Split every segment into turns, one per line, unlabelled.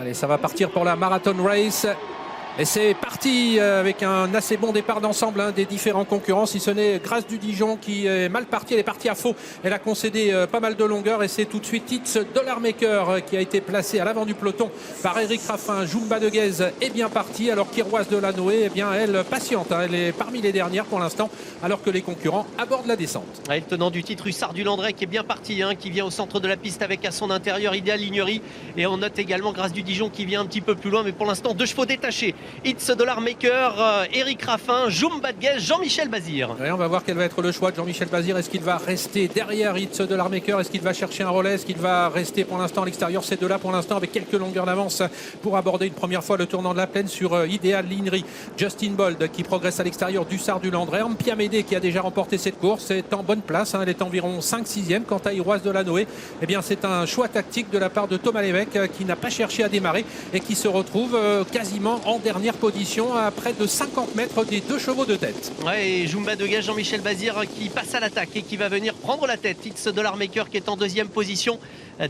Allez, ça va partir pour la Marathon Race. Et c'est parti avec un assez bon départ d'ensemble des différents concurrents. Si ce n'est Grâce du Dijon qui est mal partie. Elle est partie à faux. Elle a concédé pas mal de longueur. Et c'est tout de suite It's Dollar Maker qui a été placé à l'avant du peloton par Eric Raffin. Jumba de Guez est bien partie. Alors qu'Iroise de la Noé, eh bien, elle patiente. Elle est parmi les dernières pour l'instant. Alors que les concurrents abordent la descente.
Le tenant du titre, Hussard du Landré, qui est bien parti, qui vient au centre de la piste avec à son intérieur Idéal Lignery. Et on note également Grâce du Dijon qui vient un petit peu plus loin. Mais pour l'instant, deux chevaux détachés. It's Dollar Maker, Eric Raffin, Jumba de Guez, Jean-Michel Bazir.
Ouais, on va voir quel va être le choix de Jean-Michel Bazir. Est-ce qu'il va rester derrière It's Dollar Maker? Est-ce qu'il va chercher un relais? Est-ce qu'il va rester pour l'instant à l'extérieur? Ces deux-là pour l'instant avec quelques longueurs d'avance pour aborder une première fois le tournant de la plaine sur Idéal Lignery. Justin Bold qui progresse à l'extérieur d'Hussard du Landré. Ampia Médé qui a déjà remporté cette course est en bonne place. Elle est environ 5-6e. Quant à Iroise de la Noé, eh bien c'est un choix tactique de la part de Thomas Lévesque qui n'a pas cherché à démarrer et qui se retrouve quasiment en dernière position à près de 50 mètres des deux chevaux de tête.
Ouais, et Jumba de Guez, Jean-Michel Bazir qui passe à l'attaque et qui va venir prendre la tête. It's Dollar Maker qui est en deuxième position.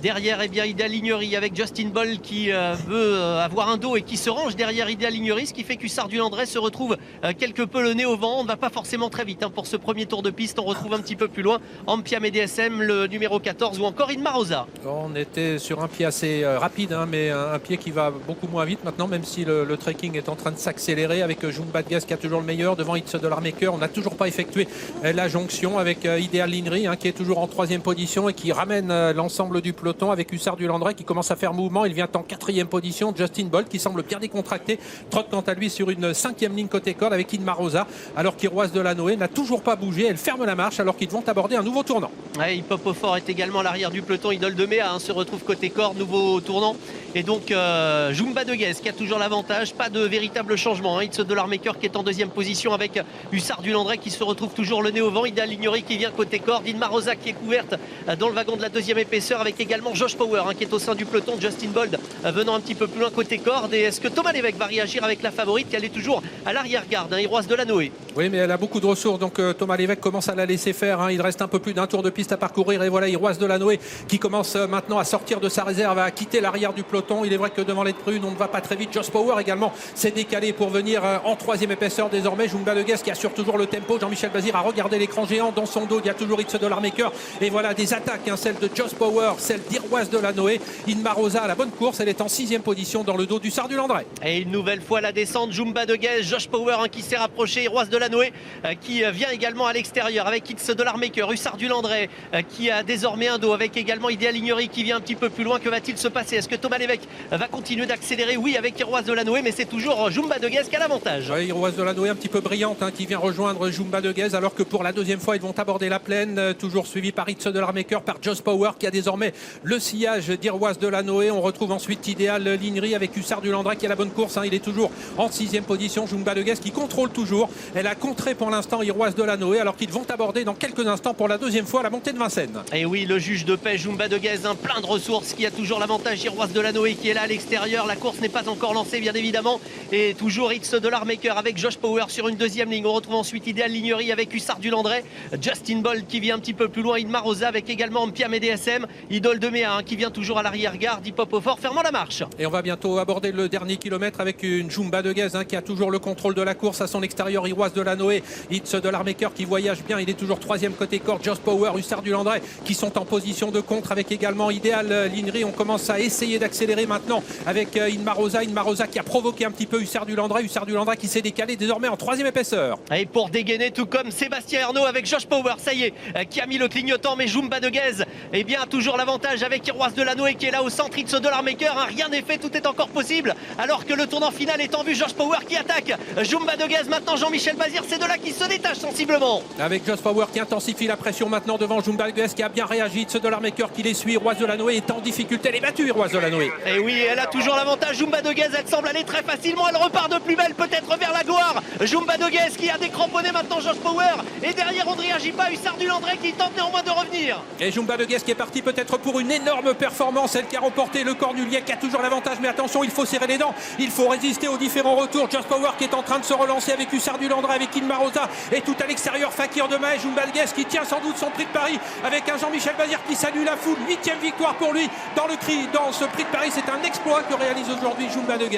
Derrière, eh bien, Idéal Lignery avec Justin Bold qui veut avoir un dos et qui se range derrière Idéal Lignery, ce qui fait qu'Hussard du Landré se retrouve quelque peu le nez au vent. On ne va pas forcément très vite pour ce premier tour de piste. On retrouve un petit peu plus loin Ampia MDSM, le numéro 14, ou encore Inma Rosa.
On était sur un pied assez rapide, mais un pied qui va beaucoup moins vite maintenant, même si le trekking est en train de s'accélérer avec Jumba de Guez qui a toujours le meilleur devant It's Dollar Maker. On n'a toujours pas effectué la jonction avec Idéal Lignery qui est toujours en troisième position et qui ramène l'ensemble du peloton avec Hussard du Landré qui commence à faire mouvement. Il vient en quatrième position. Justin Bolt qui semble bien décontracté trotte quant à lui sur une cinquième ligne côté corde avec Inma Rosa, alors qu'Iroise de la Noé n'a toujours pas bougé. Elle ferme la marche alors qu'ils vont aborder un nouveau tournant.
Ouais, Hip Hop au Fort est également à l'arrière du peloton. Idole de Méa se retrouve côté corde, nouveau tournant. Et donc Jumba de Guez qui a toujours l'avantage. Pas de véritable changement. It's Dollar Maker qui est en deuxième position avec Hussard du Landré qui se retrouve toujours le nez au vent. Idéal Lignery qui vient côté corde. Inma Rosa qui est couverte dans le wagon de la deuxième épaisseur avec également Josh Power qui est au sein du peloton. Justin Bold venant un petit peu plus loin côté corde. Et est-ce que Thomas Lévesque va réagir avec la favorite qui elle est toujours à l'arrière-garde, Iroise de la Noé?
Oui, mais elle a beaucoup de ressources, donc Thomas Lévesque commence à la laisser faire. Il reste un peu plus d'un tour de piste à parcourir. Et voilà Iroise de la Noé qui commence maintenant à sortir de sa réserve, à quitter l'arrière du peloton. Il est vrai que devant les prunes, on ne va pas très vite. Josh Power également s'est décalé pour venir en troisième épaisseur désormais. Jumba de Guez qui assure toujours le tempo. Jean-Michel Bazir a regardé l'écran géant dans son dos. Il y a toujours It's Dollar Maker. Et voilà des attaques, celle de Josh Power, celle d'Iroise de la Noé. Inma Rosa à la bonne course. Elle est en sixième position dans le dos d'Hussard du Landré.
Et une nouvelle fois la descente. Jumba de Guez, Josh Power qui s'est rapproché. Iroise de la Noé qui vient également à l'extérieur avec It's Dollar Maker. Hussard du Landré qui a désormais un dos avec également Idéal Lignery qui vient un petit peu plus loin. Que va-t-il se passer? Est-ce que Thomas Lévesque va continuer d'accélérer? Oui, avec Iroise de la Noé, mais c'est toujours Jumba de Guez qui a l'avantage.
Oui, Iroise de la Noé un petit peu brillante qui vient rejoindre Jumba de Guez, alors que pour la deuxième fois ils vont aborder la plaine, toujours suivi par It's Dollar Maker, par Josh Power qui a désormais le sillage d'Iroise de la Noé. On retrouve ensuite Idéal Lignery avec Hussard du Landré qui a la bonne course. Il est toujours en sixième position. Jumba de Guez qui contrôle toujours. Elle a contré pour l'instant Iroise de la Noé, alors qu'ils vont aborder dans quelques instants pour la deuxième fois la montée de Vincennes.
Et oui, le juge de paix Jumba de Guez, plein de ressources, qui a toujours l'avantage. Iroise de la Noé qui est là à l'extérieur. La course n'est pas encore lancée bien évidemment. Et toujours It's Dollar Maker avec Josh Power sur une deuxième ligne. On retrouve ensuite Idéal Lignery avec Hussard du Landré. Justin Bold qui vient un petit peu plus loin. Inma Rosa avec également Ampia MDSM. Idole de Méa qui vient toujours à l'arrière-garde. Hip Hop au Fort fermant la marche.
Et on va bientôt aborder le dernier kilomètre avec une Jumba de Guez qui a toujours le contrôle de la course à son extérieur. Iroise de la Noé, It's Dollar Maker qui voyage bien. Il est toujours troisième côté corde. Josh Power, Hussard du Landré qui sont en position de contre avec également Idéal Lignery. On commence à essayer d'accélérer maintenant avec Inma Rosa. Inma Rosa qui a provoqué un petit peu Hussard du Landré. Hussard du Landré qui s'est décalé désormais en troisième épaisseur.
Et pour dégainer, tout comme Sébastien Ernaud avec Josh Power, ça y est, qui a mis le clignotant. Mais Jumba de Guez, eh bien toujours l'avantage avec Iroise de la Noé qui est là au centre. It's Dollar Maker, rien n'est fait, tout est encore possible. Alors que le tournant final est en vue. Josh Power qui attaque Jumba de Guez. Maintenant Jean-Michel Bazir, c'est de là qui se détache sensiblement.
Avec Josh Power qui intensifie la pression maintenant devant Jumba de Guez qui a bien réagi. It's Dollar Maker qui les suit. Iroise de la Noé est en difficulté. Elle est battue, Iroise de la Noé.
Et oui, elle a toujours l'avantage. Jumba de Guez, elle semble aller très facilement. Elle repart de plus belle, peut-être vers la gloire. Jumba de Guez qui a décramponné maintenant Josh Power. Et derrière, on ne réagit pas. Hussard du Landré qui tente néanmoins de revenir.
Et Jumba de Guez qui est parti peut-être pour une énorme performance. Elle qui a remporté le Cornulier, qui a toujours l'avantage. Mais attention, il faut serrer les dents. Il faut résister aux différents retours. Josh Power qui est en train de se relancer avec Hussard du Landré. avec Ilma Rosa et tout à l'extérieur Fakir Demain et Jumba de Guez qui tient sans doute son prix de Paris avec un Jean-Michel Bazir qui salue la foule. 8e victoire pour lui dans ce prix de Paris. C'est un exploit que réalise aujourd'hui Jumba de Guez.